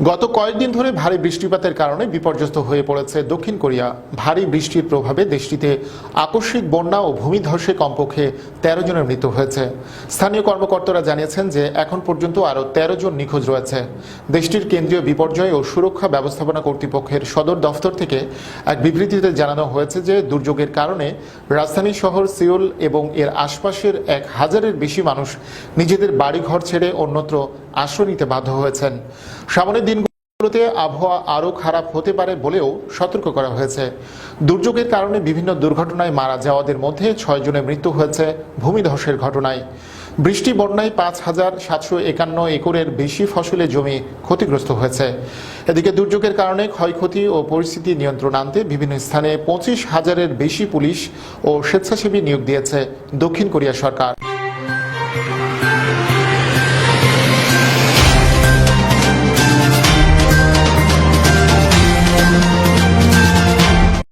গত কয়েকদিন ধরে ভারী বৃষ্টিপাতের কারণে বিপর্যস্ত হয়ে পড়েছে দক্ষিণ কোরিয়া। ভারী বৃষ্টির প্রভাবে দেশটিতে আকস্মিক বন্যা ও ভূমিধসে কমপক্ষে ১৩ জনের মৃত্যু হয়েছে। স্থানীয় কর্মকর্তারা জানিয়েছেন যে এখন পর্যন্ত আরও ১৩ জন নিখোঁজ রয়েছে। দেশটির কেন্দ্রীয় বিপর্যয় ও সুরক্ষা ব্যবস্থাপনা কর্তৃপক্ষের সদর দফতর থেকে এক বিবৃতিতে জানানো হয়েছে যে দুর্যোগের কারণে রাজধানী শহর সিওল এবং এর আশপাশের ১,০০০-এর বেশি মানুষ নিজেদের বাড়িঘর ছেড়ে অন্যত্র আশ্রয় নিতে বাধ্য হয়েছেন। সামনের দিনগুলোতে আবহাওয়া আরও খারাপ হতে পারে বলেও সতর্ক করা হয়েছে। দুর্যোগের কারণে বিভিন্ন দুর্ঘটনায় মারা যাওয়াদের মধ্যে ৬ জনের মৃত্যু হয়েছে ভূমিধসের ঘটনায়। বৃষ্টি বন্যায় ৫,৭৫১ একরের বেশি ফসলের জমি ক্ষতিগ্রস্ত হয়েছে। এদিকে দুর্যোগের কারণে ক্ষয়ক্ষতি ও পরিস্থিতি নিয়ন্ত্রণ আনতে বিভিন্ন স্থানে ২৫,০০০-এর বেশি পুলিশ ও স্বেচ্ছাসেবী নিয়োগ দিয়েছে দক্ষিণ কোরিয়া সরকার।